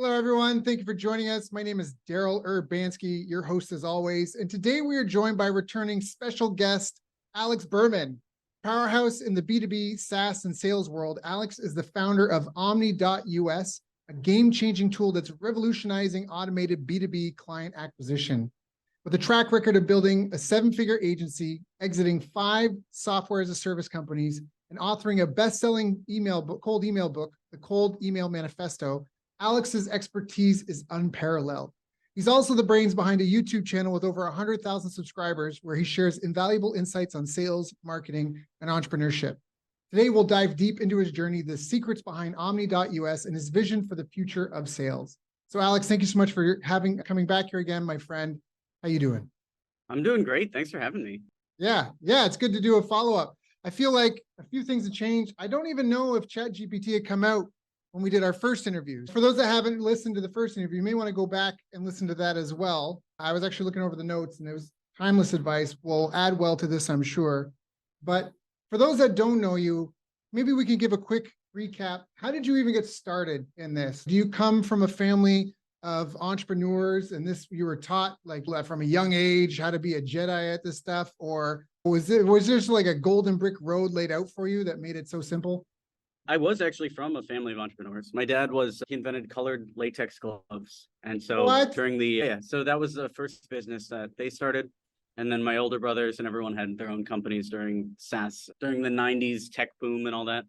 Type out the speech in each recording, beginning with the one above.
Hello, everyone. Thank you for joining us. My name is Daryl Urbanski, your host as always. And today we are joined by returning special guest, Alex Berman. Powerhouse in the B2B, SaaS, and sales world, Alex is the founder of Omni.us, a game-changing tool that's revolutionizing automated B2B client acquisition. With a track record of building a seven-figure agency, exiting 5 software-as-a-service companies, and authoring a best-selling cold email book, The Cold Email Manifesto, Alex's expertise is unparalleled. He's also the brains behind a YouTube channel with over 100,000 subscribers where he shares invaluable insights on sales, marketing, and entrepreneurship. Today, we'll dive deep into his journey, the secrets behind Omni.us, and his vision for the future of sales. So Alex, thank you so much for coming back here again, my friend. How you doing? I'm doing great. Thanks for having me. Yeah, it's good to do a follow-up. I feel like a few things have changed. I don't even know if ChatGPT had come out when we did our first interviews. For those that haven't listened to the first interview, you may want to go back and listen to that as well. I was actually looking over the notes and it was timeless advice. Will add well to this, I'm sure. But for those that don't know you, maybe we can give a quick recap. How did you even get started in this? Do you come from a family of entrepreneurs and you were taught like from a young age how to be a Jedi at this stuff? Or was there just like a golden brick road laid out for you that made it so simple? I was actually from a family of entrepreneurs. My dad he invented colored latex gloves. And so so that was the first business that they started. And then my older brothers and everyone had their own companies during SaaS, during the 90s tech boom and all that.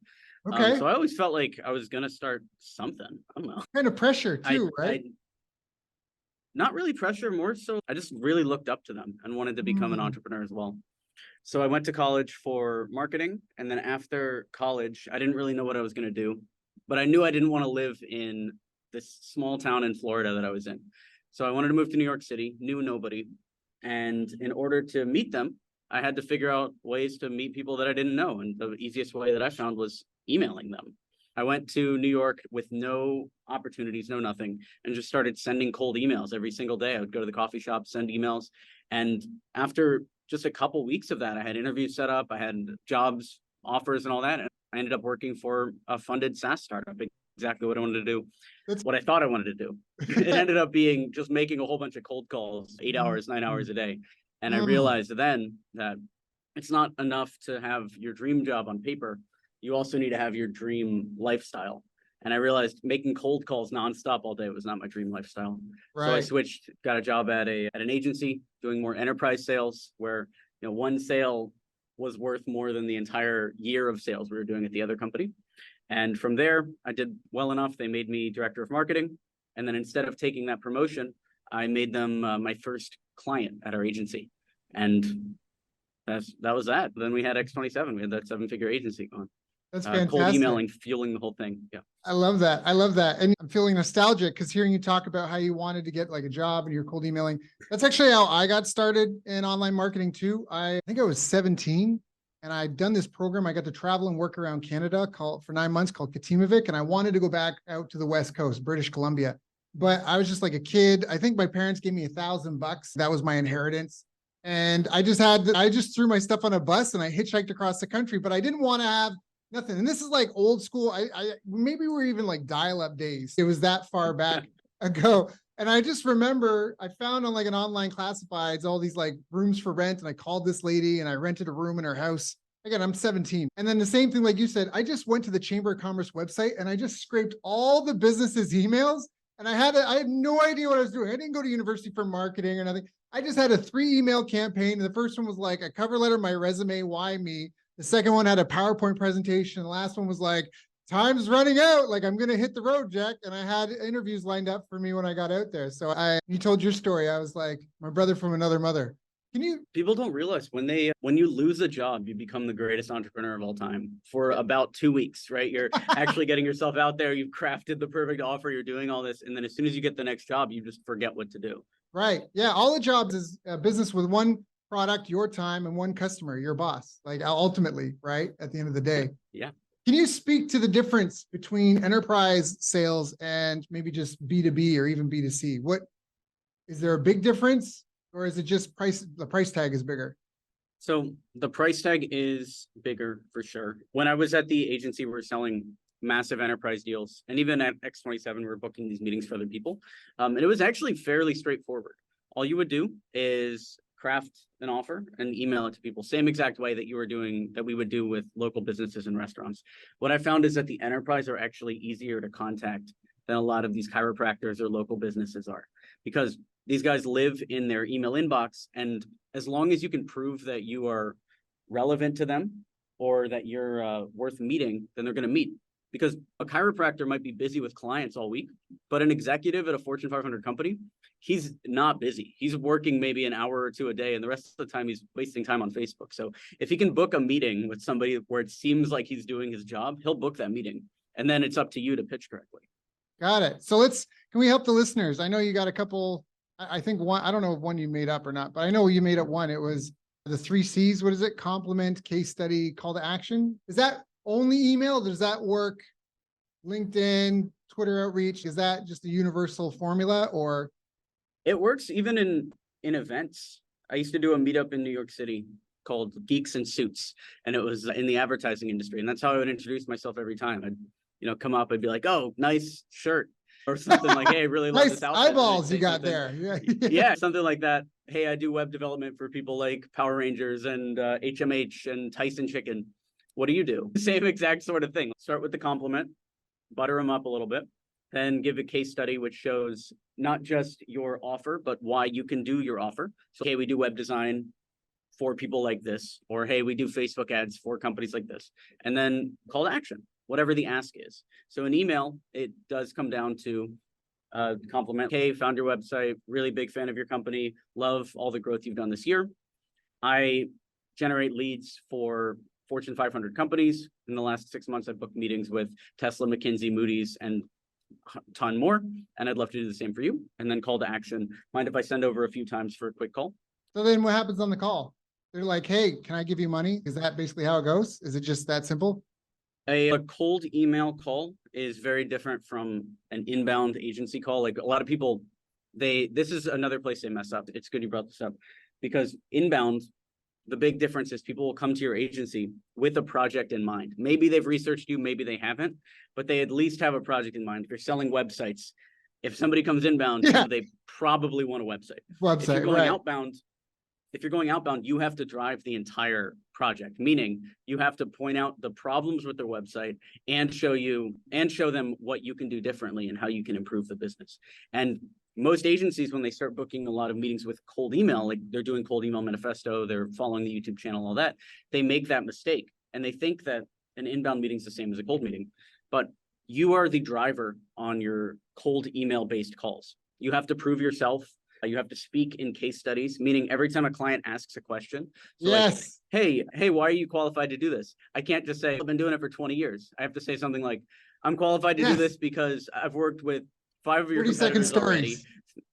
Okay. So I always felt like I was going to start something. I don't know. Kind of pressure too, right? Not really pressure, more so I just really looked up to them and wanted to become an entrepreneur as well. So I went to college for marketing. And then after college, I didn't really know what I was going to do, but I knew I didn't want to live in this small town in Florida that I was in. So I wanted to move to New York City, knew nobody. And in order to meet them, I had to figure out ways to meet people that I didn't know. And the easiest way that I found was emailing them. I went to New York with no opportunities, no nothing, and just started sending cold emails every single day. I would go to the coffee shop, send emails. And after just a couple weeks of that, I had interviews set up, I had jobs, offers, and all that. And I ended up working for a funded SaaS startup, exactly what I wanted to do. That's what I thought I wanted to do. It ended up being just making a whole bunch of cold calls, 8 hours, 9 hours a day. And I realized then that it's not enough to have your dream job on paper. You also need to have your dream lifestyle. And I realized making cold calls nonstop all day was not my dream lifestyle. Right. So I switched, got a job at an agency doing more enterprise sales where, one sale was worth more than the entire year of sales we were doing at the other company. And from there, I did well enough. They made me director of marketing. And then instead of taking that promotion, I made them my first client at our agency. And that was that. Then we had X27. We had that 7-figure agency going. That's fantastic. Cold emailing, fueling the whole thing. Yeah. I love that. And I'm feeling nostalgic because hearing you talk about how you wanted to get like a job and you're cold emailing. That's actually how I got started in online marketing too. I think I was 17 and I'd done this program. I got to travel and work around Canada for 9 months called Katimovic. And I wanted to go back out to the West Coast, British Columbia. But I was just like a kid. I think my parents gave me $1,000. That was my inheritance. And I just threw my stuff on a bus and I hitchhiked across the country, but I didn't want to have nothing. And this is like old school. Maybe we're even like dial-up days. It was that far back ago. And I just remember I found on like an online classifieds, all these like rooms for rent. And I called this lady and I rented a room in her house. Again, I'm 17. And then the same thing, like you said, I just went to the Chamber of Commerce website and I just scraped all the businesses' emails. And I had no idea what I was doing. I didn't go to university for marketing or nothing. I just had a 3 email campaign. And the first one was like a cover letter, my resume, why me? The second one had a PowerPoint presentation. The last one was like, time's running out. Like, I'm going to hit the road, Jack. And I had interviews lined up for me when I got out there. So you told your story. I was like, my brother from another mother. People don't realize when you lose a job, you become the greatest entrepreneur of all time for about 2 weeks, right? You're actually getting yourself out there. You've crafted the perfect offer. You're doing all this. And then as soon as you get the next job, you just forget what to do. Right. Yeah. All the jobs is a business with one product, your time, and one customer, your boss, like ultimately, right? At the end of the day. Yeah. Can you speak to the difference between enterprise sales and maybe just B2B or even B2C? Is there a big difference or is it just the price tag is bigger? So the price tag is bigger for sure. When I was at the agency, we were selling massive enterprise deals. And even at X27, we're booking these meetings for other people. And it was actually fairly straightforward. All you would do is craft an offer and email it to people, same exact way that we would do with local businesses and restaurants. What I found is that the enterprise are actually easier to contact than a lot of these chiropractors or local businesses are, because these guys live in their email inbox. And as long as you can prove that you are relevant to them or that you're worth meeting, then they're going to meet. Because a chiropractor might be busy with clients all week, but an executive at a Fortune 500 company, he's not busy. He's working maybe an hour or two a day, and the rest of the time he's wasting time on Facebook. So if he can book a meeting with somebody where it seems like he's doing his job, he'll book that meeting. And then it's up to you to pitch correctly. Got it. So can we help the listeners? I know you got a couple, I think one, I don't know if one you made up or not, but I know you made up one. It was the 3 C's. What is it? Compliment, case study, call to action. Is that only email? Does that work? LinkedIn, Twitter outreach? Is that just a universal formula, or? It works even in events. I used to do a meetup in New York City called Geeks in Suits, and it was in the advertising industry. And that's how I would introduce myself every time. I'd come up, I'd be like, "Oh, nice shirt," or something like, "Hey, I really love Nice this outfit." eyeballs you got there. Yeah. Yeah, something like that. "Hey, I do web development for people like Power Rangers and HMH and Tyson Chicken. What do you do?" Same exact sort of thing. Start with the compliment, butter them up a little bit, then give a case study which shows not just your offer, but why you can do your offer. So, "Hey, we do web design for people like this," or, "Hey, we do Facebook ads for companies like this." And then call to action, whatever the ask is. So in email, it does come down to compliment. "Hey, found your website, really big fan of your company, love all the growth you've done this year. I generate leads for Fortune 500 companies. In the last 6 months, I've booked meetings with Tesla, McKinsey, Moody's, and a ton more. And I'd love to do the same for you." And then call to action. "Mind if I send over a few times for a quick call?" So then what happens on the call? They're like, "Hey, can I give you money?" Is that basically how it goes? Is it just that simple? A cold email call is very different from an inbound agency call. Like a lot of people, this is another place they mess up. It's good you brought this up, because inbound, the big difference is people will come to your agency with a project in mind. Maybe they've researched you, maybe they haven't, but they at least have a project in mind. If you're selling websites, if somebody comes inbound, they probably want a website. If you're going outbound, you have to drive the entire project, meaning you have to point out the problems with their website and show them what you can do differently and how you can improve the business. And most agencies, when they start booking a lot of meetings with cold email, like they're doing cold email manifesto, they're following the YouTube channel, all that, they make that mistake. And they think that an inbound meeting is the same as a cold meeting. But you are the driver on your cold email based calls. You have to prove yourself. You have to speak in case studies, meaning every time a client asks a question. So yes. Like, hey, why are you qualified to do this? I can't just say, "I've been doing it for 20 years. I have to say something like, "I'm qualified to do this because I've worked with 5 of your competitors already."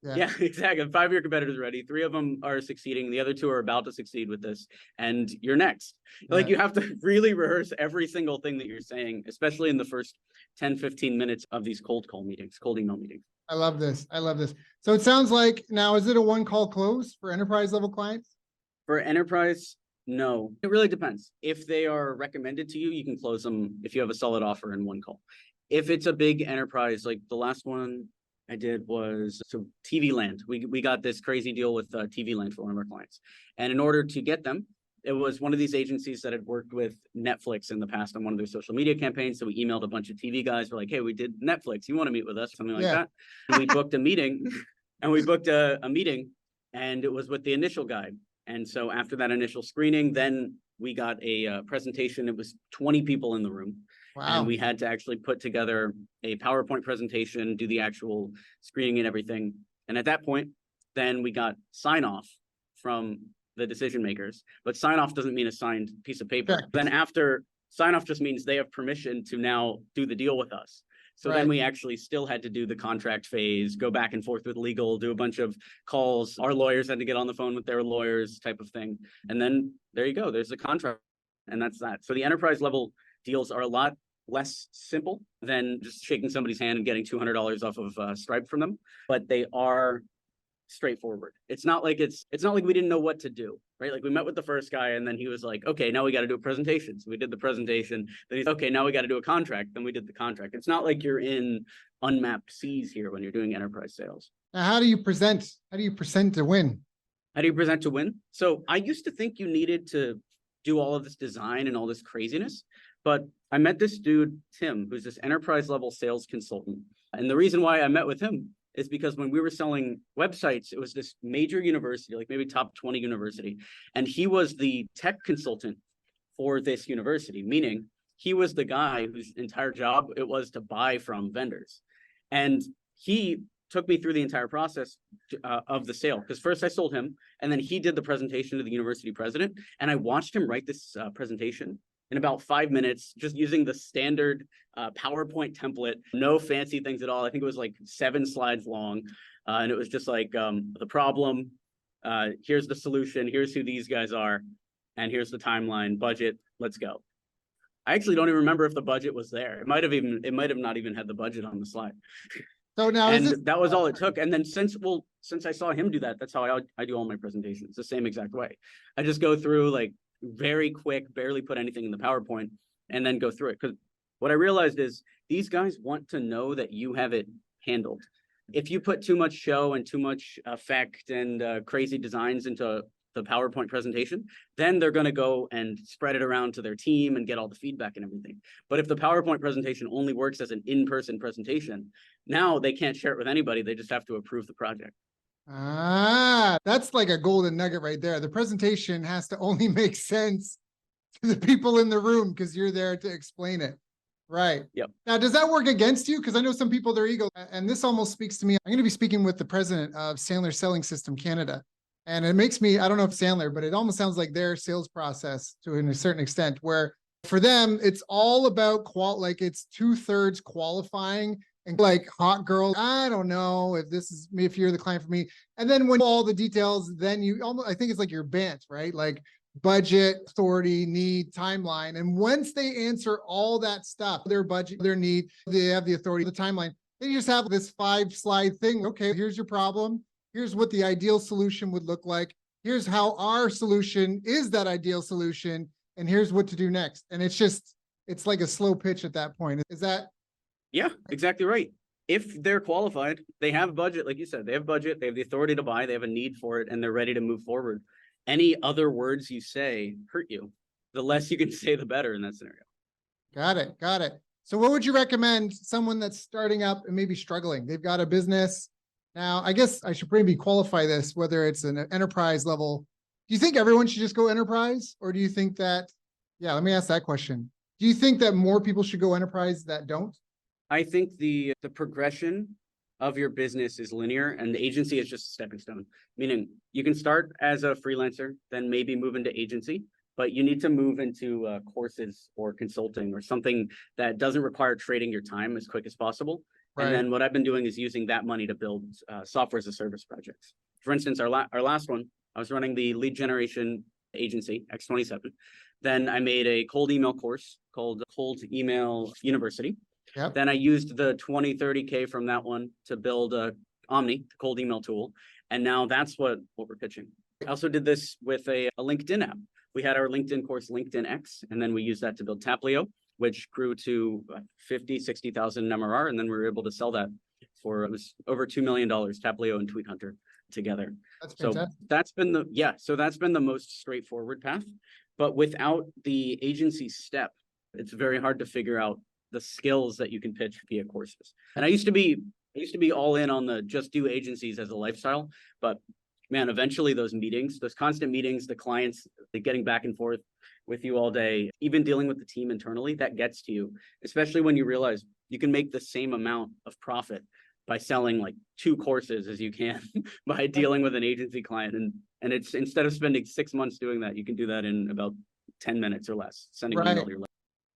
Yeah, exactly. 5 of your competitors already. 3 of them are succeeding. The other 2 are about to succeed with this. And you're next. Yeah. Like you have to really rehearse every single thing that you're saying, especially in the first 10, 15 minutes of these cold email meetings. I love this. I love this. So it sounds like now, is it a one call close for enterprise level clients? For enterprise, no. It really depends. If they are recommended to you, you can close them if you have a solid offer in one call. If it's a big enterprise, like the last one I did was TV Land. We got this crazy deal with TV Land for one of our clients. And in order to get them, it was one of these agencies that had worked with Netflix in the past on one of their social media campaigns. So we emailed a bunch of TV guys. We're like, "Hey, we did Netflix. You want to meet with us?" Something like that. And we booked a meeting and it was with the initial guy. And so after that initial screening, then we got a presentation. It was 20 people in the room. Wow. And we had to actually put together a PowerPoint presentation, do the actual screening and everything. And at that point, then we got sign off from the decision makers, but sign off doesn't mean a signed piece of paper. Sure. Then after sign off just means they have permission to now do the deal with us. So then we actually still had to do the contract phase, go back and forth with legal, do a bunch of calls. Our lawyers had to get on the phone with their lawyers type of thing. And then there you go, there's the contract. And that's that. So the enterprise level deals are a lot less simple than just shaking somebody's hand and getting $200 off of Stripe from them, but they are straightforward. It's not like we didn't know what to do, right? Like we met with the first guy and then he was like, okay, now we got to do a presentation. So we did the presentation. Then he's okay, now we got to do a contract. Then we did the contract. It's not like you're in unmapped seas here when you're doing enterprise sales. Now, how do you present? How do you present to win? How do you present to win? So I used to think you needed to do all of this design and all this craziness, but I met this dude, Tim, who's this enterprise level sales consultant. And the reason why I met with him is because when we were selling websites, it was this major university, like maybe top 20 university. And he was the tech consultant for this university, meaning he was the guy whose entire job it was to buy from vendors. And he took me through the entire process of the sale. Because first I sold him, and then he did the presentation to the university president. And I watched him write this presentation in about 5 minutes, just using the standard PowerPoint template, no fancy things at all. I think it was like 7 slides long. And it was just like the problem, here's the solution, here's who these guys are, and here's the timeline, budget, let's go. I actually don't even remember if the budget was there. It might have not even had the budget on the slide. So now that was all it took. And then since I saw him do that, that's how I do all my presentations, the same exact way. I just go through like very quick, barely put anything in the PowerPoint, and then go through it. Because what I realized is these guys want to know that you have it handled. If you put too much show and too much effect and crazy designs into the PowerPoint presentation, then they're going to go and spread it around to their team and get all the feedback and everything. But if the PowerPoint presentation only works as an in-person presentation, now they can't share it with anybody. They just have to approve the project. Ah, that's like a golden nugget right there. The presentation has to only make sense to the people in the room because you're there to explain it. Right. Yep. Now, does that work against you? Because I know some people, their ego, and this almost speaks to me. I'm going to be speaking with the president of Sandler Selling System Canada. And it makes me, I don't know if Sandler, but it almost sounds like their sales process to a certain extent, where for them, it's all about like it's 2/3 qualifying and like hot girl. I don't know if this is me, if you're the client for me. And then when all the details, then you almost, I think it's like your BANT, right? Like budget, authority, need, timeline. And once they answer all that stuff, their budget, their need, they have the authority, the timeline, they just have this 5-slide thing. Okay, here's your problem. Here's what the ideal solution would look like. Here's how our solution is that ideal solution. And here's what to do next. And it's like a slow pitch at that point. Is that? Yeah, exactly right. If they're qualified, they have budget, like you said, they have budget, they have the authority to buy, they have a need for it, and they're ready to move forward. Any other words you say hurt you. The less you can say, the better in that scenario. Got it. Got it. So what would you recommend someone that's starting up and maybe struggling? They've got a business. Now, I guess I should maybe qualify this, whether it's an enterprise level. Do you think everyone should just go enterprise? Or do you think that, yeah, let me ask that question. Do you think that more people should go enterprise that don't? I think the progression of your business is linear and the agency is just a stepping stone. Meaning you can start as a freelancer, then maybe move into agency, but you need to move into courses or consulting or something that doesn't require trading your time as quick as possible. Right. And then what I've been doing is using that money to build software as a service projects. For instance, our last one, I was running the lead generation agency, X27. Then I made a cold email course called Cold Email University. Yep. Then I used the 20-30K from that one to build a Omni, the cold email tool. And now that's what we're pitching. I also did this with a LinkedIn app. We had our LinkedIn course, LinkedIn X, and then we used that to build Taplio, which grew to 50, 60,000 MRR. And then we were able to sell that for, it was over $2 million, Taplio and Tweet Hunter together. That's fantastic. So that's been the most straightforward path. But without the agency step, it's very hard to figure out the skills that you can pitch via courses. And I used to be all in on the just do agencies as a lifestyle, but man, eventually those constant meetings, the clients, getting back and forth with you all day, even dealing with the team internally, that gets to you, especially when you realize you can make the same amount of profit by selling like 2 courses as you can by dealing with an agency client. And it's, instead of spending 6 months doing that, you can do that in about 10 minutes or less, sending an email to your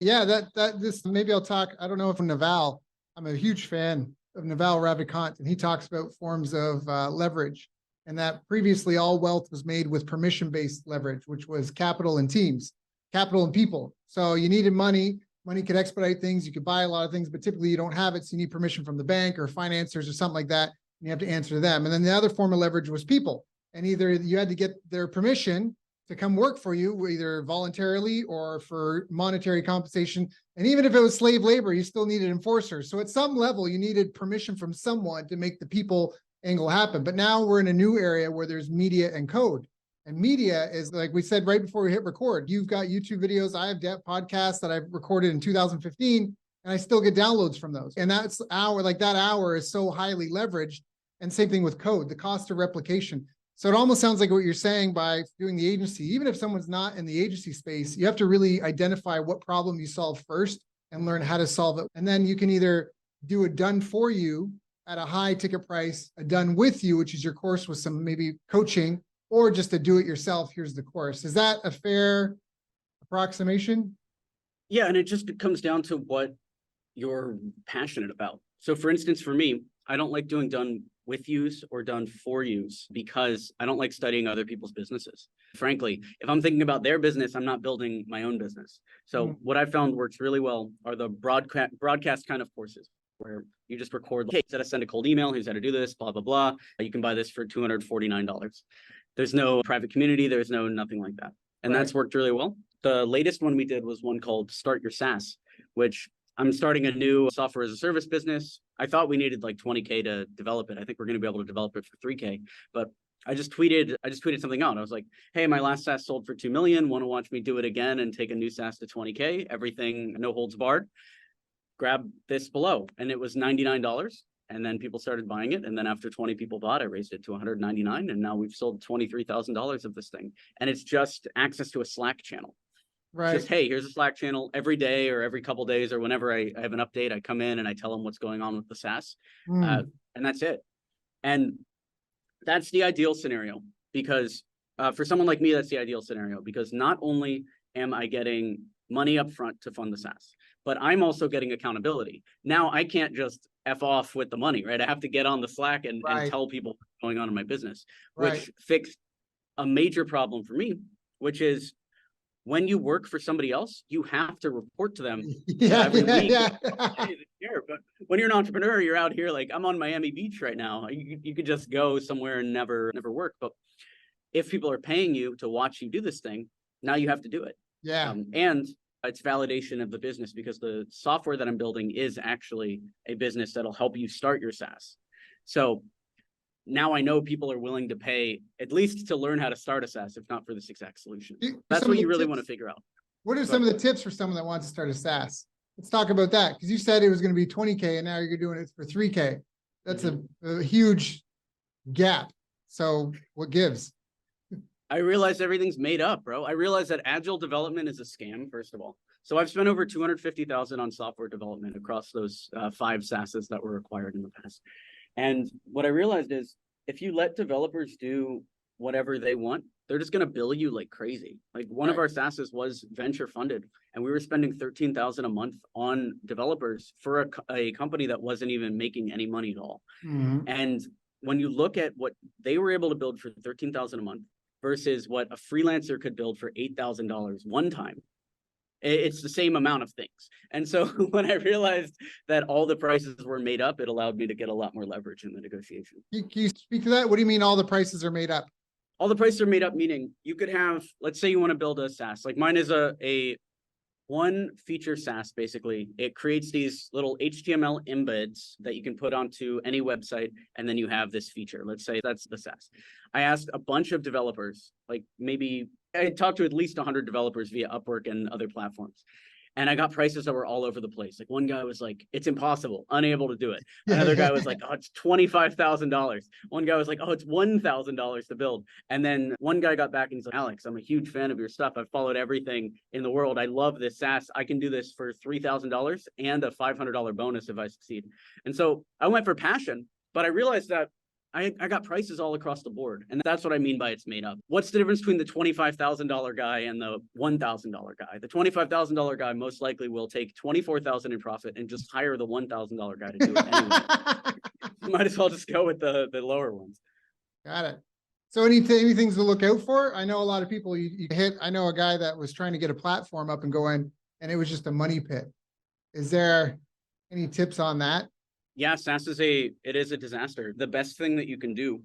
Yeah, this maybe I'll talk. I don't know if Naval, I'm a huge fan of Naval Ravikant, and he talks about forms of leverage, and that previously all wealth was made with permission-based leverage, which was capital and teams, capital and people. So you needed money. Money could expedite things. You could buy a lot of things, but typically you don't have it. So you need permission from the bank or financiers or something like that. you have to answer to them. And then the other form of leverage was people. And either you had to get their permission to come work for you, either voluntarily or for monetary compensation. And even if it was slave labor, you still needed enforcers. So at some level, you needed permission from someone to make the people angle happen. But now we're in a new area where there's media and code. And media is, like we said right before we hit record, you've got YouTube videos. I have podcasts that I've recorded in 2015, and I still get downloads from those. And that hour is so highly leveraged. And same thing with code, the cost of replication. So it almost sounds like what you're saying by doing the agency, even if someone's not in the agency space, you have to really identify what problem you solve first and learn how to solve it. And then you can either do a done for you at a high ticket price, a done with you, which is your course with some maybe coaching, or just a do it yourself. Here's the course. Is that a fair approximation? Yeah. And it just comes down to what you're passionate about. So for instance, for me, I don't like doing done with yous or done for yous because I don't like studying other people's businesses. Frankly, if I'm thinking about their business, I'm not building my own business. So what I found works really well are the broadcast kind of courses where you just record, hey, here's how to send a cold email, here's how to do this, blah, blah, blah. You can buy this for $249. There's no private community, there's no nothing like that. And that's worked really well. The latest one we did was one called Start Your SaaS, which I'm starting a new software as a service business. I thought we needed like 20K to develop it. I think we're going to be able to develop it for 3K, but I just tweeted something out. I was like, hey, my last SaaS sold for 2 million. Want to watch me do it again and take a new SaaS to 20K? Everything, no holds barred. Grab this below. And it was $99. And then people started buying it. And then after 20 people bought, I raised it to $199. And now we've sold $23,000 of this thing. And it's just access to a Slack channel. Right. Just, hey, here's a Slack channel every day or every couple days or whenever I have an update, I come in and I tell them what's going on with the SaaS. And that's it. And that's the ideal scenario because for someone like me, that's the ideal scenario because not only am I getting money up front to fund the SaaS, but I'm also getting accountability. Now I can't just F off with the money, right? I have to get on the Slack and tell people what's going on in my business, which fixed a major problem for me, which is when you work for somebody else, you have to report to them every week. But when you're an entrepreneur, you're out here like, I'm on Miami Beach right now. You could just go somewhere and never work. But if people are paying you to watch you do this thing, now you have to do it. And it's validation of the business because the software that I'm building is actually a business that'll help you start your SaaS. So now I know people are willing to pay at least to learn how to start a SaaS, if not for this exact solution. That's what you really want to figure out. What are some of the tips for someone that wants to start a SaaS? Let's talk about that because you said it was going to be 20K and now you're doing it for 3K. That's a huge gap. So what gives? I realized everything's made up, bro. I realized that agile development is a scam, first of all. So I've spent over $250,000 on software development across those 5 SaaSes that were acquired in the past. And what I realized is if you let developers do whatever they want, they're just going to bill you like crazy. Like one of our SaaSes was venture funded and we were spending $13,000 a month on developers for a company that wasn't even making any money at all. And when you look at what they were able to build for $13,000 a month versus what a freelancer could build for $8,000 one time, it's the same amount of things. And so when I realized that all the prices were made up, it allowed me to get a lot more leverage in the negotiation. Can you speak to that? What do you mean all the prices are made up? All the prices are made up, meaning you could have, let's say you want to build a SaaS. Like mine is a one feature SaaS, basically. It creates these little HTML embeds that you can put onto any website, and then you have this feature. Let's say that's the SaaS. I asked a bunch of developers, like maybe I talked to at least 100 developers via Upwork and other platforms. And I got prices that were all over the place. Like one guy was like, it's impossible, unable to do it. Another guy was like, oh, it's $25,000. One guy was like, oh, it's $1,000 to build. And then one guy got back and he's like, Alex, I'm a huge fan of your stuff. I've followed everything in the world. I love this SaaS. I can do this for $3,000 and a $500 bonus if I succeed. And so I went for passion, but I realized that I got prices all across the board. And that's what I mean by it's made up. What's the difference between the $25,000 guy and the $1,000 guy? The $25,000 guy most likely will take $24,000 in profit and just hire the $1,000 guy to do it anyway. You might as well just go with the lower ones. Got it. So any things to look out for? I know a lot of people you hit. I know a guy that was trying to get a platform up and going, and it was just a money pit. Is there any tips on that? Yeah, SaaS it is a disaster. The best thing that you can do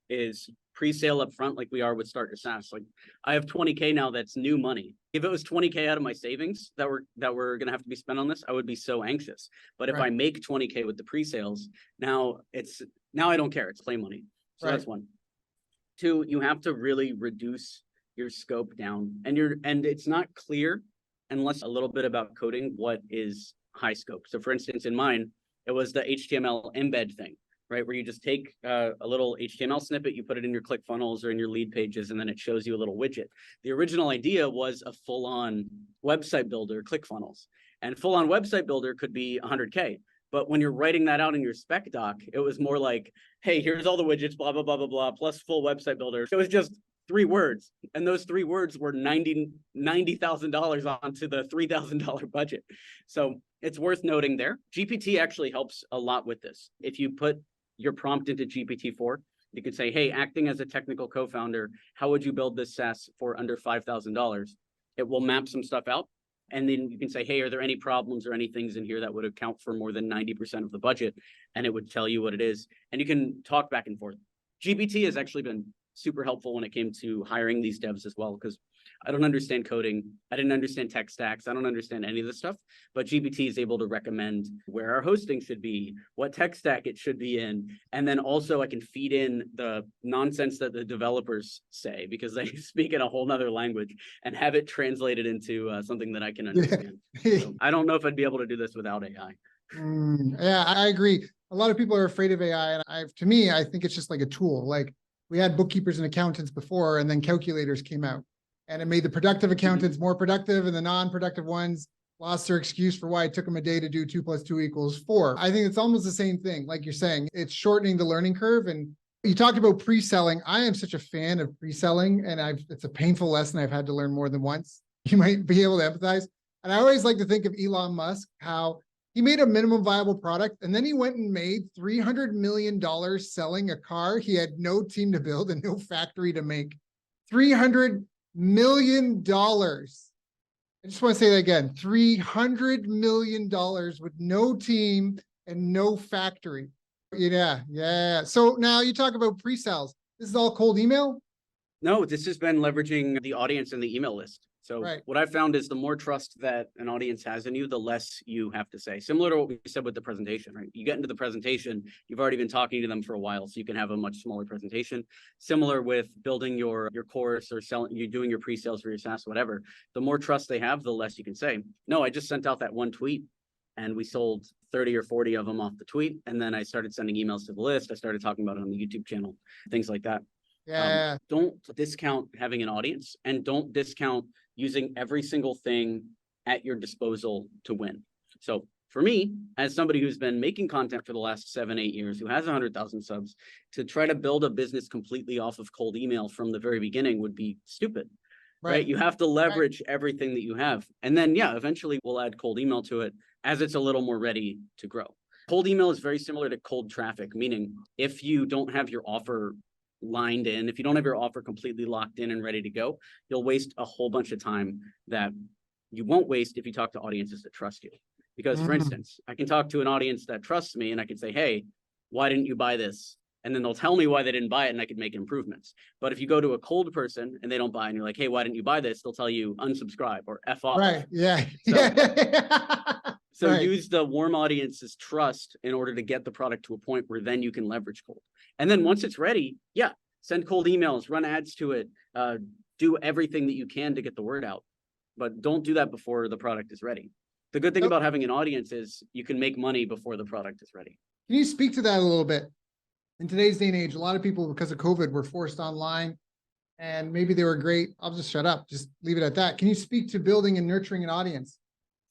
is pre-sale up front, like we are with Start Your SaaS. Like I have 20K now, that's new money. If it was 20K out of my savings that were gonna have to be spent on this, I would be so anxious. But if I make 20K with the pre-sales, now I don't care. It's play money. So that's one. Two, you have to really reduce your scope down, and it's not clear unless a little bit about coding what is high scope. So for instance, in mine, it was the HTML embed thing, right? Where you just take a little HTML snippet, you put it in your ClickFunnels or in your lead pages, and then it shows you a little widget. The original idea was a full-on website builder, ClickFunnels, and full-on website builder could be 100K. But when you're writing that out in your spec doc, it was more like, hey, here's all the widgets, blah, blah, blah, blah, blah, plus full website builder. It was just 3 words. And those 3 words were $90,000 onto the $3,000 budget. So it's worth noting there. GPT actually helps a lot with this. If you put your prompt into GPT-4, you can say, hey, acting as a technical co-founder, how would you build this SaaS for under $5,000? It will map some stuff out. And then you can say, hey, are there any problems or any things in here that would account for more than 90% of the budget? And it would tell you what it is. And you can talk back and forth. GPT has actually been super helpful when it came to hiring these devs as well, because I don't understand coding. I didn't understand tech stacks. I don't understand any of this stuff, but GPT is able to recommend where our hosting should be, what tech stack it should be in. And then also I can feed in the nonsense that the developers say, because they speak in a whole nother language, and have it translated into something that I can understand. So I don't know if I'd be able to do this without AI. Yeah, I agree. A lot of people are afraid of AI. And to me, I think it's just like a tool. Like we had bookkeepers and accountants before, and then calculators came out. And it made the productive accountants more productive, and the non-productive ones lost their excuse for why it took them a day to do 2 + 2 = 4. I think it's almost the same thing. Like you're saying, it's shortening the learning curve. And you talked about pre-selling. I am such a fan of pre-selling, and it's a painful lesson I've had to learn more than once. You might be able to empathize. And I always like to think of Elon Musk, how he made a minimum viable product, and then he went and made $300 million selling a car he had no team to build and no factory to make. $300 million. I just want to say that again, $300 million with no team and no factory. Yeah. So now you talk about pre-sales. This is all cold email? No, this has been leveraging the audience and the email list. So what I found is the more trust that an audience has in you, the less you have to say. Similar to what we said with the presentation, right? You get into the presentation, you've already been talking to them for a while, so you can have a much smaller presentation. Similar with building your course or you're doing your pre-sales for your SaaS, whatever. The more trust they have, the less you can say. No, I just sent out that one tweet and we sold 30 or 40 of them off the tweet. And then I started sending emails to the list. I started talking about it on the YouTube channel, things like that. Yeah. Don't discount having an audience, and don't discount using every single thing at your disposal to win. So for me, as somebody who's been making content for the last 7-8 years, who has 100,000 subs, to try to build a business completely off of cold email from the very beginning would be stupid, right? You have to leverage everything that you have. And then, yeah, eventually we'll add cold email to it as it's a little more ready to grow. Cold email is very similar to cold traffic, meaning if you don't have your offer lined in, if you don't have your offer completely locked in and ready to go, you'll waste a whole bunch of time that you won't waste if you talk to audiences that trust you. Because for instance, I can talk to an audience that trusts me and I can say, hey, why didn't you buy this? And then they'll tell me why they didn't buy it and I could make improvements. But if you go to a cold person and they don't buy and you're like, hey, why didn't you buy this? They'll tell you unsubscribe or F off. Right. Yeah. So use the warm audience's trust in order to get the product to a point where then you can leverage cold. And then once it's ready, send cold emails, run ads to it, do everything that you can to get the word out. But don't do that before the product is ready. The good thing about having an audience is you can make money before the product is ready. Can you speak to that a little bit? In today's day and age, a lot of people, because of COVID, were forced online, and maybe they were great. I'll just shut up. Just leave it at that. Can you speak to building and nurturing an audience,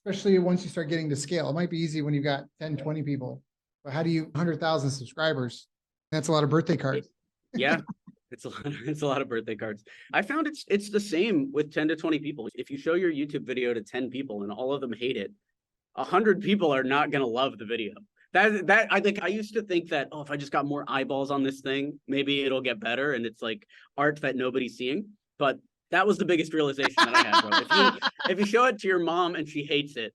especially once you start getting to scale? It might be easy when you've got 10, 20 people, but how do you 100,000 subscribers? That's a lot of birthday cards. Yeah, it's a lot of birthday cards. I found it's the same with 10 to 20 people. If you show your YouTube video to 10 people and all of them hate it, 100 people are not going to love the video. That I think I used to think that, oh, if I just got more eyeballs on this thing, maybe it'll get better. And it's like art that nobody's seeing. But that was the biggest realization that I had, bro. If you show it to your mom and she hates it,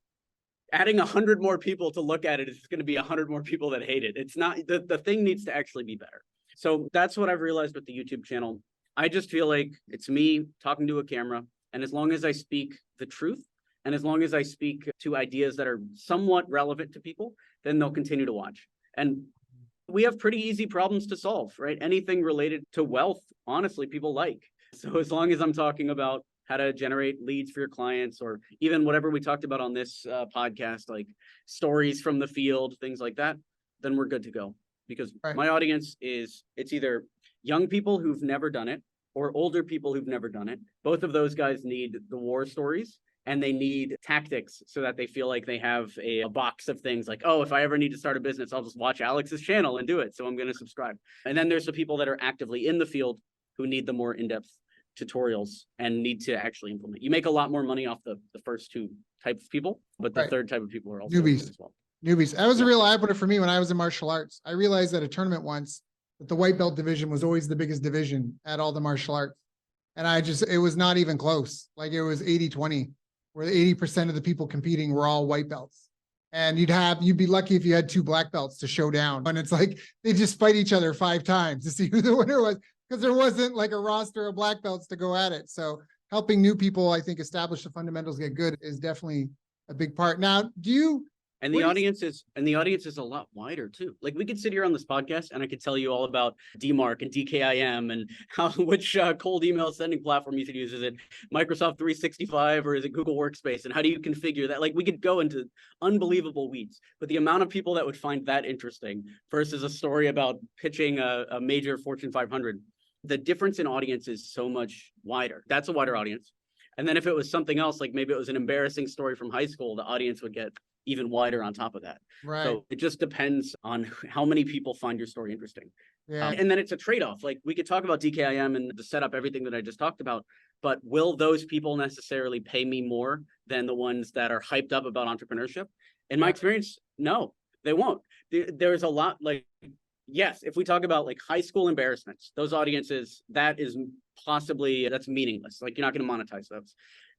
adding 100 more people to look at it is going to be 100 more people that hate it. It's not, the thing needs to actually be better. So that's what I've realized with the YouTube channel. I just feel like it's me talking to a camera. And as long as I speak the truth, and as long as I speak to ideas that are somewhat relevant to people, then they'll continue to watch. And we have pretty easy problems to solve, right? Anything related to wealth, honestly, people like. So as long as I'm talking about how to generate leads for your clients, or even whatever we talked about on this podcast, like stories from the field, things like that, then we're good to go. Because my audience is, it's either young people who've never done it or older people who've never done it. Both of those guys need the war stories, and they need tactics so that they feel like they have a box of things like, oh, if I ever need to start a business, I'll just watch Alex's channel and do it. So I'm going to subscribe. And then there's the people that are actively in the field who need the more in-depth tutorials and need to actually implement. You make a lot more money off the first two types of people, but the third type of people are also newbies as well. Newbies. That was a real eye opener for me when I was in martial arts. I realized at a tournament once that the white belt division was always the biggest division at all the martial arts. And it was not even close. Like it was 80-20, where 80% of the people competing were all white belts. And you'd be lucky if you had 2 black belts to show down. And it's like, they just fight each other 5 times to see who the winner was, because there wasn't like a roster of black belts to go at it. So helping new people, I think, establish the fundamentals, get good, is definitely a big part. Now, and the audience is a lot wider too. Like we could sit here on this podcast and I could tell you all about DMARC and DKIM and which cold email sending platform you should use. Is it Microsoft 365 or is it Google Workspace? And how do you configure that? Like we could go into unbelievable weeds, but the amount of people that would find that interesting versus a story about pitching a major Fortune 500, the difference in audience is so much wider. That's a wider audience. And then if it was something else, like maybe it was an embarrassing story from high school, the audience would get even wider on top of that. Right. So it just depends on how many people find your story interesting. Yeah. And then it's a trade-off. Like we could talk about DKIM and the setup, everything that I just talked about, but will those people necessarily pay me more than the ones that are hyped up about entrepreneurship? In my experience, no, they won't. There's a lot, like, yes, if we talk about like high school embarrassments, those audiences, that's meaningless. Like you're not going to monetize those.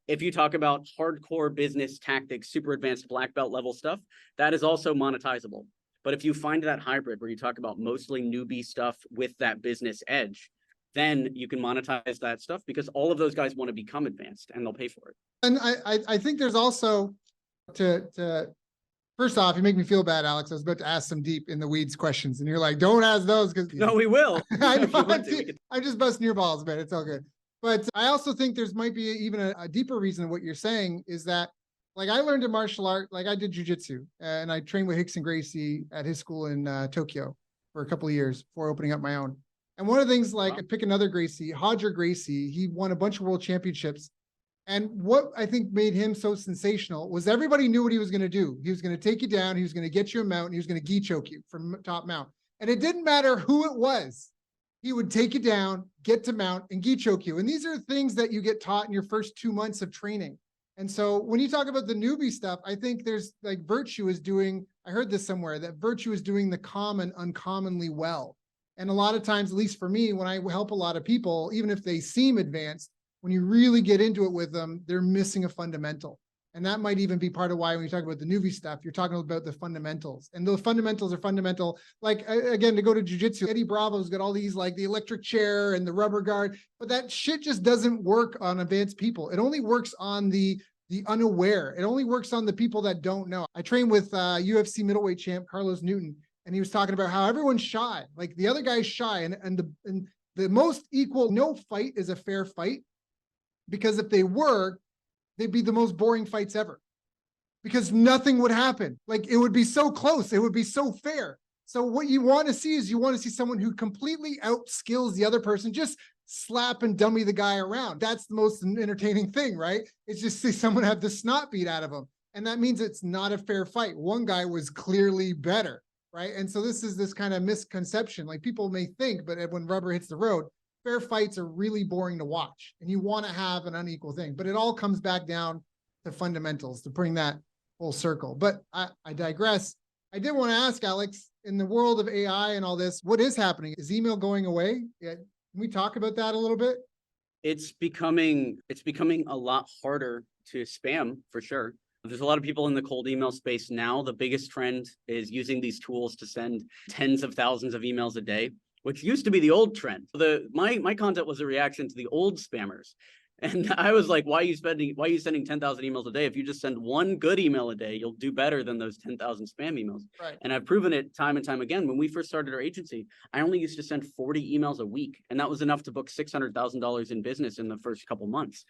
If you talk about hardcore business tactics, super advanced black belt level stuff, that is also monetizable. But if you find that hybrid where you talk about mostly newbie stuff with that business edge, then you can monetize that stuff because all of those guys want to become advanced and they'll pay for it. And I think there's also first off, you make me feel bad, Alex. I was about to ask some deep in the weeds questions and you're like, don't ask those because no, we will. I'm just busting your balls, man. It's all good. But I also think there's might be even a deeper reason of what you're saying is that, like, I learned in martial art, like I did jujitsu and I trained with Hickson Gracie at his school in Tokyo for a couple of years before opening up my own. And one of the things, like, I pick another Gracie, Hodger Gracie, he won a bunch of world championships. And what I think made him so sensational was everybody knew what he was going to do. He was going to take you down. He was going to get you a mount. And he was going to gi choke you from top mount. And it didn't matter who it was. He would take you down, get to mount, and gi choke you. And these are things that you get taught in your first 2 months of training. And so when you talk about the newbie stuff, I think there's like virtue is doing, I heard this somewhere, that virtue is doing the common uncommonly well. And a lot of times, at least for me, when I help a lot of people, even if they seem advanced, when you really get into it with them, they're missing a fundamental. And that might even be part of why when you talk about the newbie stuff, you're talking about the fundamentals. And those fundamentals are fundamental. Like, again, to go to jujitsu, Eddie Bravo's got all these, like the electric chair and the rubber guard, but that shit just doesn't work on advanced people. It only works on the unaware. It only works on the people that don't know. I trained with UFC middleweight champ Carlos Newton, and he was talking about how everyone's shy. Like the other guy's shy, and the most equal, no fight is a fair fight, because if they were, they'd be the most boring fights ever because nothing would happen. Like it would be so close. It would be so fair. So what you want to see is you want to see someone who completely outskills the other person, just slap and dummy the guy around. That's the most entertaining thing, right? It's just see someone have the snot beat out of them. And that means it's not a fair fight. One guy was clearly better, right? And so this is this kind of misconception. Like people may think, but when rubber hits the road, fair fights are really boring to watch and you want to have an unequal thing, but it all comes back down to fundamentals to bring that full circle. But I digress. I did want to ask Alex, in the world of AI and all this, what is happening? Is email going away? Can we talk about that a little bit? It's becoming a lot harder to spam for sure. There's a lot of people in the cold email space now. The biggest trend is using these tools to send tens of thousands of emails a day, which used to be the old trend. My content was a reaction to the old spammers. And I was like, why are you sending 10,000 emails a day? If you just send one good email a day, you'll do better than those 10,000 spam emails. Right. And I've proven it time and time again. When we first started our agency, I only used to send 40 emails a week. And that was enough to book $600,000 in business in the first couple months.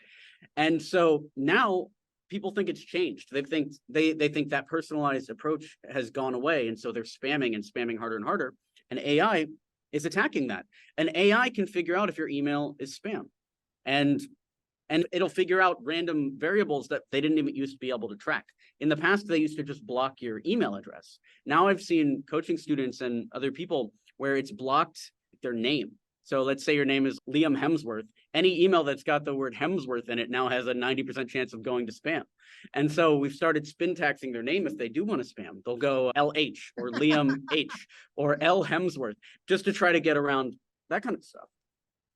And so now people think it's changed. They think that personalized approach has gone away. And so they're spamming and spamming harder and harder. And AI is attacking that. And AI can figure out if your email is spam. And it'll figure out random variables that they didn't even used to be able to track. In the past, they used to just block your email address. Now I've seen coaching students and other people where it's blocked their name. So let's say your name is Liam Hemsworth. Any email that's got the word Hemsworth in it now has a 90% chance of going to spam. And so we've started spin taxing their name if they do want to spam. They'll go LH or Liam H or L Hemsworth just to try to get around that kind of stuff.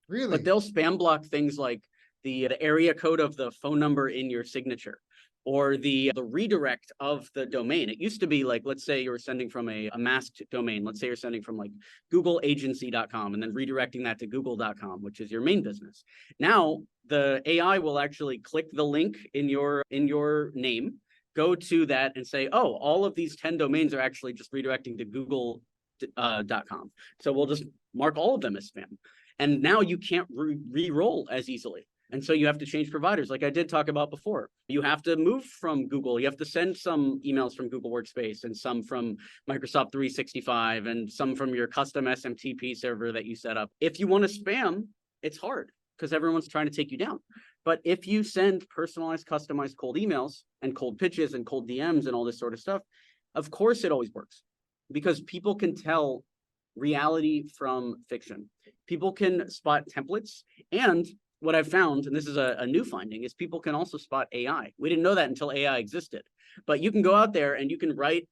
Really? But they'll spam block things like the area code of the phone number in your signature, or the redirect of the domain. It used to be like, let's say you were sending from a masked domain. Let's say you're sending from like googleagency.com and then redirecting that to google.com, which is your main business. Now the AI will actually click the link in your name, go to that and say, oh, all of these 10 domains are actually just redirecting to google.com. So we'll just mark all of them as spam. And now you can't re-roll as easily. And so you have to change providers, like I did talk about before. You have to move from Google. You have to send some emails from Google Workspace and some from Microsoft 365 and some from your custom SMTP server that you set up. If you want to spam, it's hard because everyone's trying to take you down. But if you send personalized, customized cold emails and cold pitches and cold DMs and all this sort of stuff, of course it always works because people can tell reality from fiction. People can spot templates, and what I've found, and this is a new finding, is people can also spot AI. We didn't know that until AI existed. But you can go out there and you can write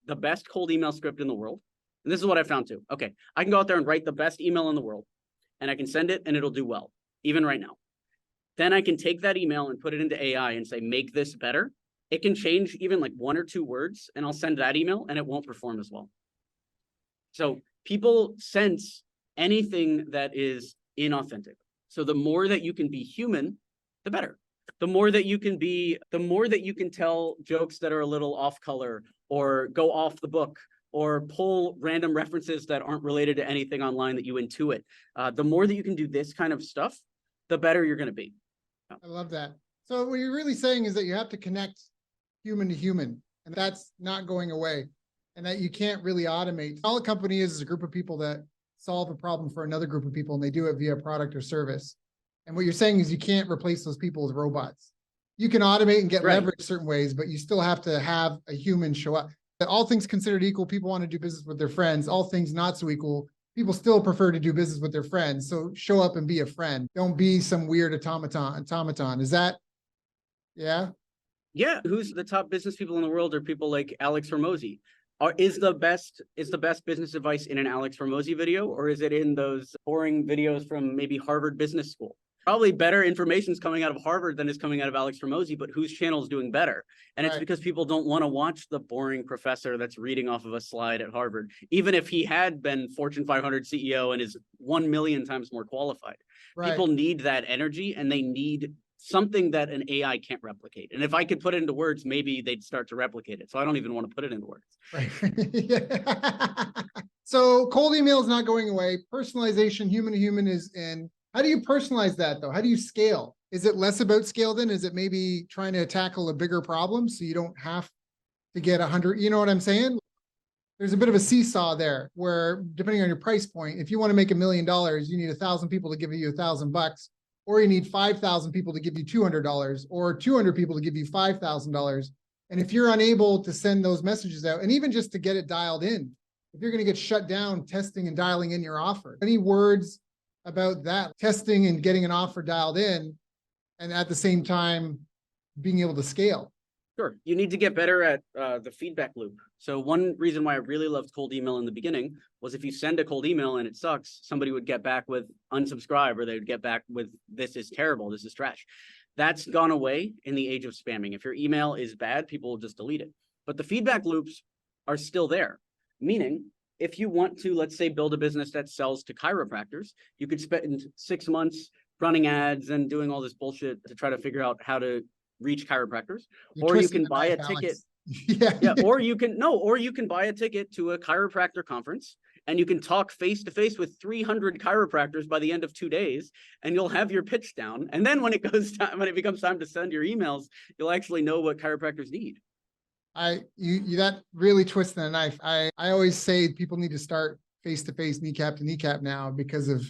the best cold email script in the world. And this is what I found too. Okay, I can go out there and write the best email in the world, and I can send it and it'll do well, even right now. Then I can take that email and put it into AI and say, make this better. It can change even like 1 or 2 words, and I'll send that email and it won't perform as well. So people sense anything that is inauthentic. So the more that you can be human, the better. The more that you can tell jokes that are a little off color or go off the book or pull random references that aren't related to anything online that you intuit. The more that you can do this kind of stuff, the better you're going to be. I love that. So what you're really saying is that you have to connect human to human, and that's not going away, and that you can't really automate. All a company is a group of people that solve a problem for another group of people, and they do it via product or service. And what you're saying is you can't replace those people with robots. You can automate and get leverage certain ways, but you still have to have a human show up. All things considered equal, people want to do business with their friends. All things not so equal, people still prefer to do business with their friends. So show up and be a friend. Don't be some weird automaton. Is that, yeah? Yeah. Who's the top business people in the world are people like Alex Hormozi. Is the best business advice in an Alex Hormozi video, or is it in those boring videos from maybe Harvard Business School? Probably better information is coming out of Harvard than is coming out of Alex Hormozi, but whose channel is doing better? And it's because people don't want to watch the boring professor that's reading off of a slide at Harvard, even if he had been Fortune 500 CEO and is 1 million times more qualified. People need that energy, and they need something that an AI can't replicate. And if I could put it into words, maybe they'd start to replicate it. So I don't even want to put it into words. So cold email is not going away. Personalization, human to human, is in. How do you personalize that though? How do you scale? Is it less about scale then? Is it maybe trying to tackle a bigger problem so you don't have to get 100? You know what I'm saying? There's a bit of a seesaw there where, depending on your price point, if you want to make $1 million, you need 1,000 people to give you $1,000, or you need 5,000 people to give you $200, or 200 people to give you $5,000. And if you're unable to send those messages out, and even just to get it dialed in, if you're going to get shut down testing and dialing in your offer, any words about that, testing and getting an offer dialed in, and at the same time being able to scale? Sure. You need to get better at the feedback loop. So one reason why I really loved cold email in the beginning was if you send a cold email and it sucks, somebody would get back with unsubscribe, or they would get back with, this is terrible, this is trash. That's gone away in the age of spamming. If your email is bad, people will just delete it. But the feedback loops are still there. Meaning, if you want to, let's say, build a business that sells to chiropractors, you could spend 6 months running ads and doing all this bullshit to try to figure out how to reach chiropractors. Or you can buy a ticket. Yeah, or you can buy a ticket to a chiropractor conference, and you can talk face to face with 300 chiropractors by the end of 2 days, and you'll have your pitch down. And then when it becomes time to send your emails, you'll actually know what chiropractors need. That really twists the knife. I always say people need to start face to face, kneecap to kneecap now, because of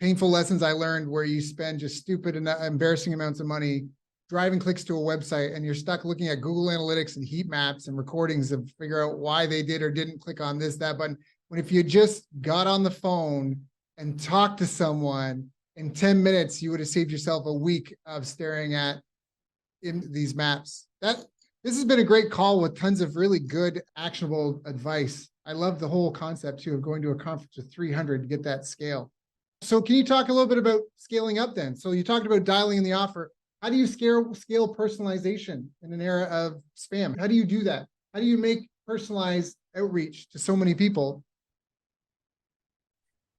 painful lessons I learned where you spend just stupid and embarrassing amounts of money driving clicks to a website, and you're stuck looking at Google Analytics and heat maps and recordings of figure out why they did or didn't click on this, that button. When if you just got on the phone and talked to someone in 10 minutes, you would have saved yourself a week of staring at in these maps. This has been a great call with tons of really good actionable advice. I love the whole concept too of going to a conference of 300 to get that scale. So can you talk a little bit about scaling up then? So you talked about dialing in the offer. How do you scale personalization in an era of spam? How do you do that? How do you make personalized outreach to so many people?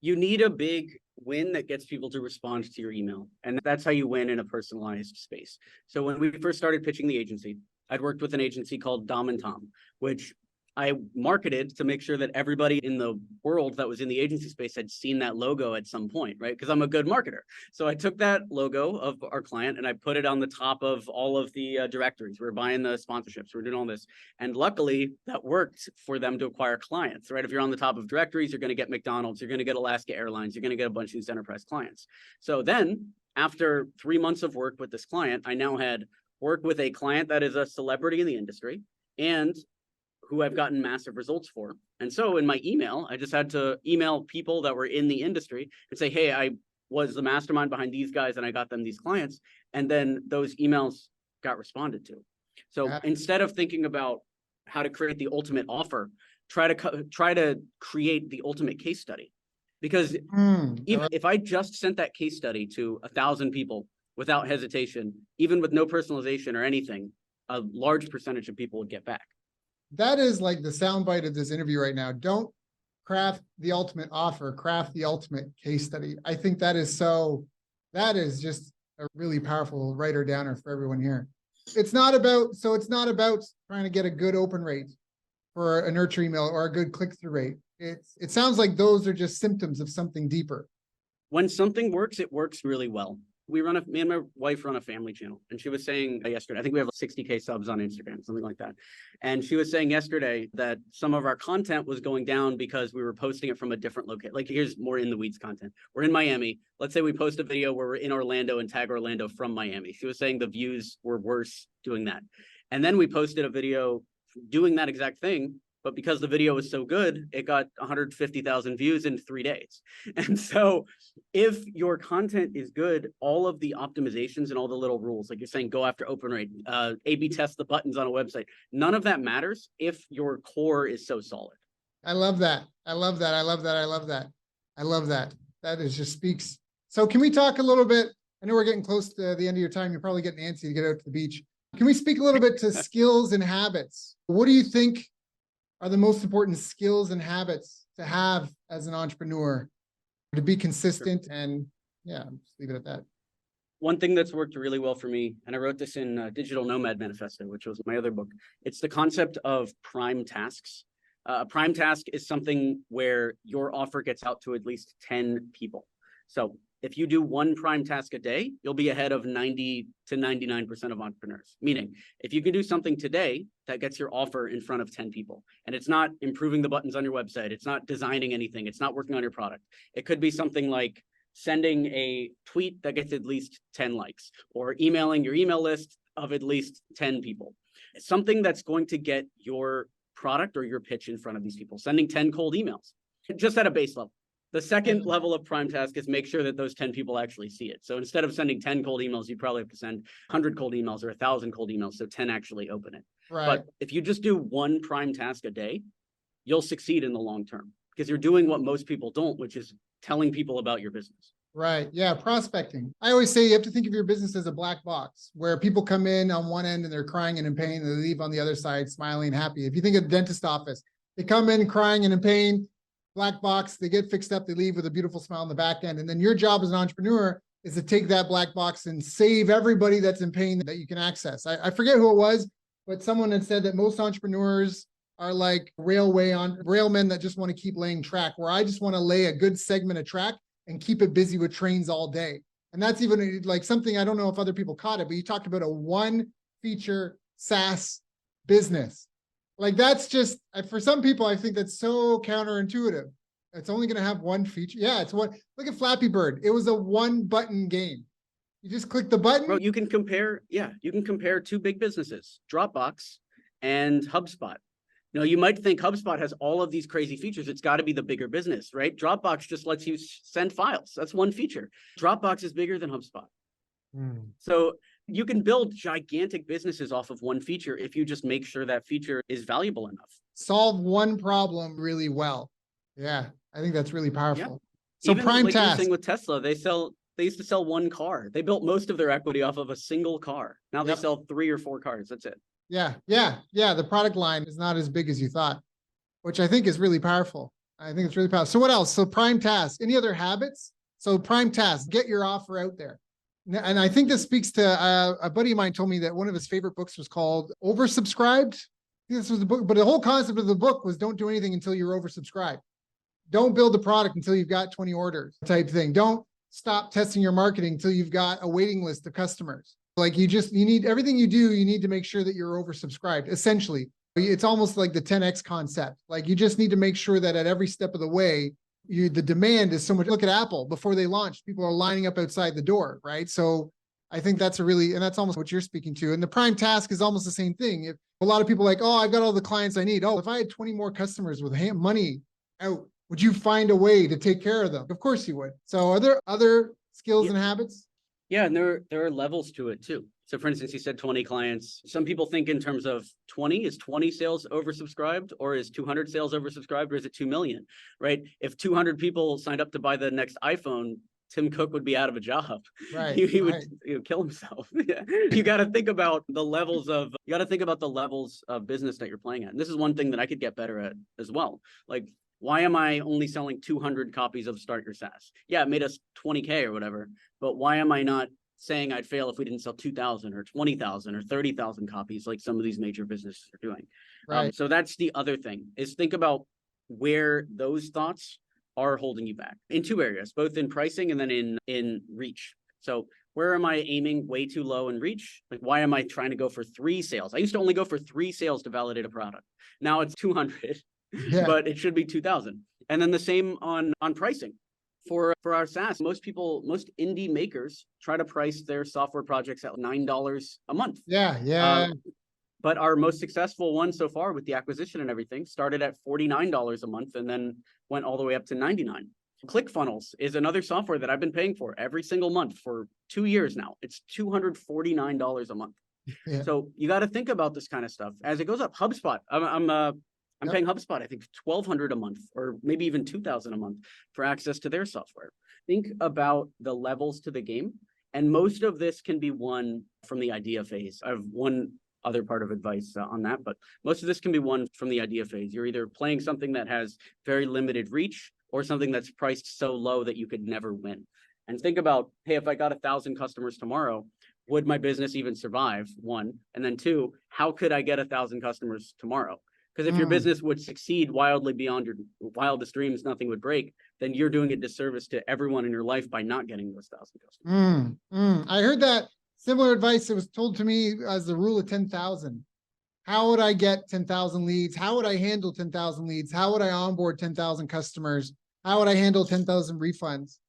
You need a big win that gets people to respond to your email. And that's how you win in a personalized space. So when we first started pitching the agency, I'd worked with an agency called Dom and Tom, which I marketed to make sure that everybody in the world that was in the agency space had seen that logo at some point, right? Because I'm a good marketer. So I took that logo of our client and I put it on the top of all of the directories. We're buying the sponsorships, we're doing all this. And luckily that worked for them to acquire clients, right? If you're on the top of directories, you're going to get McDonald's, you're going to get Alaska Airlines, you're going to get a bunch of these enterprise clients. So then after 3 months of work with this client, I now had work with a client that is a celebrity in the industry and who I've gotten massive results for. And so in my email, I just had to email people that were in the industry and say, hey, I was the mastermind behind these guys and I got them these clients. And then those emails got responded to. So instead of thinking about how to create the ultimate offer, try to create the ultimate case study. Because even if I just sent that case study to 1,000 people without hesitation, even with no personalization or anything, a large percentage of people would get back. That is like the soundbite of this interview right now. Don't craft the ultimate offer, craft the ultimate case study. I think that is just a really powerful writer downer for everyone here. It's not about trying to get a good open rate for a nurture email or a good click-through rate. It sounds like those are just symptoms of something deeper. When something works, it works really well. Me and my wife run a family channel, and she was saying yesterday, I think we have 60K subs on Instagram, something like that. And she was saying yesterday that some of our content was going down because we were posting it from a different location. Like, here's more in the weeds content. We're in Miami. Let's say we post a video where we're in Orlando and tag Orlando from Miami. She was saying the views were worse doing that. And then we posted a video doing that exact thing, but because the video was so good, it got 150,000 views in 3 days. And so if your content is good, all of the optimizations and all the little rules, like you're saying, go after open rate, A/B test the buttons on a website, none of that matters if your core is so solid. I love that. I love that. I love that. I love that. I love that. That is just speaks. So can we talk a little bit? I know we're getting close to the end of your time. You're probably getting antsy to get out to the beach. Can we speak a little bit to skills and habits? What do you think are the most important skills and habits to have as an entrepreneur to be consistent? Sure. And yeah, just leave it at that. One thing that's worked really well for me, and I wrote this in Digital Nomad Manifesto, which was my other book, it's the concept of prime tasks. A prime task is something where your offer gets out to at least 10 people. So if you do one prime task a day, you'll be ahead of 90 to 99% of entrepreneurs. Meaning, if you can do something today that gets your offer in front of 10 people, and it's not improving the buttons on your website, it's not designing anything, it's not working on your product. It could be something like sending a tweet that gets at least 10 likes, or emailing your email list of at least 10 people. Something that's going to get your product or your pitch in front of these people, sending 10 cold emails, just at a base level. The second level of prime task is make sure that those 10 people actually see it. So instead of sending 10 cold emails, you probably have to send 100 cold emails or 1,000 cold emails, so 10 actually open it. Right. But if you just do one prime task a day, you'll succeed in the long term because you're doing what most people don't, which is telling people about your business. Right. Yeah. Prospecting. I always say you have to think of your business as a black box where people come in on one end and they're crying and in pain, and they leave on the other side smiling and happy. If you think of the dentist office, they come in crying and in pain, black box, they get fixed up, they leave with a beautiful smile on the back end. And then your job as an entrepreneur is to take that black box and save everybody that's in pain that you can access. I forget who it was, but someone had said that most entrepreneurs are like railmen that just want to keep laying track, where I just want to lay a good segment of track and keep it busy with trains all day. And that's even like something, I don't know if other people caught it, but you talked about a one feature SaaS business. Like that's just, for some people, I think that's so counterintuitive. It's only going to have one feature. Yeah, it's one. Look at Flappy Bird. It was a one button game. You just click the button. Bro, you can compare two big businesses, Dropbox and HubSpot. You might think HubSpot has all of these crazy features. It's got to be the bigger business, right? Dropbox just lets you send files. That's one feature. Dropbox is bigger than HubSpot. So you can build gigantic businesses off of one feature if you just make sure that feature is valuable enough. Solve one problem really well. Yeah, I think that's really powerful. Yeah. So even prime like task. Thing with Tesla, they used to sell one car. They built most of their equity off of a single car. Now they sell 3 or 4 cars. That's it. Yeah. The product line is not as big as you thought, which I think is really powerful. I think it's really powerful. So what else? So prime task. Any other habits? So prime task, get your offer out there. And I think this speaks to a buddy of mine told me that one of his favorite books was called Oversubscribed. This was the book, but the whole concept of the book was don't do anything until you're oversubscribed. Don't build a product until you've got 20 orders type thing. Don't stop testing your marketing until you've got a waiting list of customers. Like you need everything you do, you need to make sure that you're oversubscribed. Essentially, it's almost like the 10X concept. Like you just need to make sure that at every step of the way, the demand is so much. Look at Apple before they launched, people are lining up outside the door, right? So I think that's and that's almost what you're speaking to. And the prime task is almost the same thing. If a lot of people are like, oh, I've got all the clients I need. Oh, if I had 20 more customers with money out, would you find a way to take care of them? Of course you would. So are there other skills and habits? Yeah, and there are levels to it too. So for instance, you said 20 clients. Some people think in terms of 20. Is 20 sales oversubscribed, or is 200 sales oversubscribed, or is it 2 million, right? If 200 people signed up to buy the next iPhone, Tim Cook would be out of a job. Right. He would kill himself. Yeah. You got to think about the levels of business that you're playing at. And this is one thing that I could get better at as well. Like, why am I only selling 200 copies of Start Your SaaS? Yeah, it made us 20K or whatever, but why am I not saying I'd fail if we didn't sell 2,000 or 20,000 or 30,000 copies like some of these major businesses are doing? Right. So that's the other thing, is think about where those thoughts are holding you back in 2 areas, both in pricing and then in reach. So where am I aiming way too low in reach? Like, why am I trying to go for 3 sales? I used to only go for 3 sales to validate a product. Now it's 200. Yeah. But it should be 2,000. And then the same on pricing. For our SaaS, most indie makers try to price their software projects at $9 a month. Yeah. But our most successful one so far with the acquisition and everything started at $49 a month and then went all the way up to $99. ClickFunnels is another software that I've been paying for every single month for 2 years now. It's $249 a month. Yeah. So you got to think about this kind of stuff as it goes up. HubSpot, I'm paying HubSpot, I think, $1,200 a month, or maybe even $2,000 a month for access to their software. Think about the levels to the game, and most of this can be won from the idea phase. I have one other part of advice on that, but most of this can be won from the idea phase. You're either playing something that has very limited reach or something that's priced so low that you could never win. And think about, hey, if I got 1,000 customers tomorrow, would my business even survive? 1, and then 2, how could I get 1,000 customers tomorrow? Because if your business would succeed wildly beyond your wildest dreams, nothing would break, then you're doing a disservice to everyone in your life by not getting those 1,000 customers. I heard that similar advice that was told to me as the rule of 10,000. How would I get 10,000 leads? How would I handle 10,000 leads? How would I onboard 10,000 customers? How would I handle 10,000 refunds?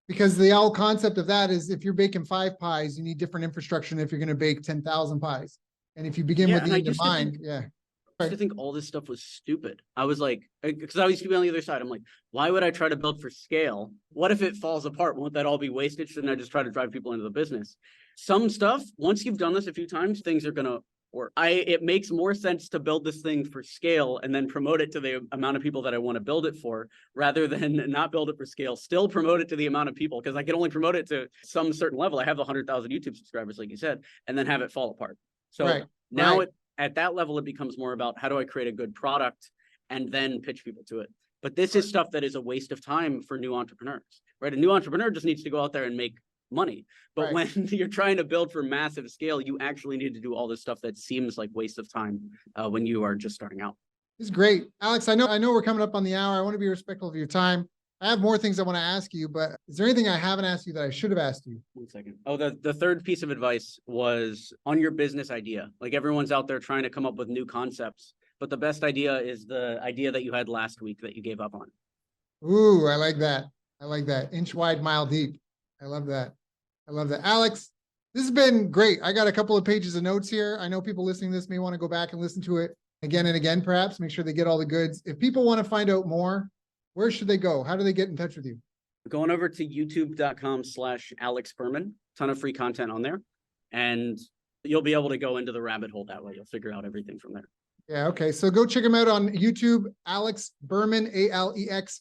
Because the whole concept of that is if you're baking 5 pies, you need different infrastructure than if you're going to bake 10,000 pies. And if you begin with the end in mind, I used to think all this stuff was stupid. I was like, because I used to be on the other side. I'm like, why would I try to build for scale? What if it falls apart? Won't that all be wasted? Shouldn't I just try to drive people into the business? Some stuff, once you've done this a few times, things are going to Or it makes more sense to build this thing for scale and then promote it to the amount of people that I want to build it for, rather than not build it for scale, still promote it to the amount of people, because I can only promote it to some certain level. I have 100,000 YouTube subscribers, like you said, and then have it fall apart. So now at that level, it becomes more about how do I create a good product and then pitch people to it. But this is stuff that is a waste of time for new entrepreneurs, right? A new entrepreneur just needs to go out there and make money. But when you're trying to build for massive scale, you actually need to do all this stuff that seems like waste of time when you are just starting out. This is great. Alex, I know we're coming up on the hour. I want to be respectful of your time. I have more things I want to ask you, but is there anything I haven't asked you that I should have asked you? 1 second. Oh, the third piece of advice was on your business idea. Like, everyone's out there trying to come up with new concepts, but the best idea is the idea that you had last week that you gave up on. Ooh, I like that. I like that. Inch wide, mile deep. I love that. I love that. Alex, this has been great. I got a couple of pages of notes here. I know people listening to this may want to go back and listen to it again and again, perhaps, make sure they get all the goods. If people want to find out more, where should they go? How do they get in touch with you? Going over to youtube.com/Alex Berman, ton of free content on there. And you'll be able to go into the rabbit hole that way. You'll figure out everything from there. Yeah, okay. So go check him out on YouTube, Alex Berman, AlexBerman.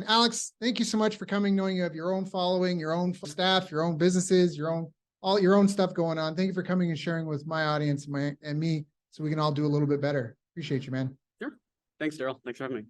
Alex, thank you so much for coming, knowing you have your own following, your own staff, your own businesses, your own stuff going on. Thank you for coming and sharing with my audience and me, so we can all do a little bit better. Appreciate you, man. Sure. Thanks, Daryl. Thanks for having me.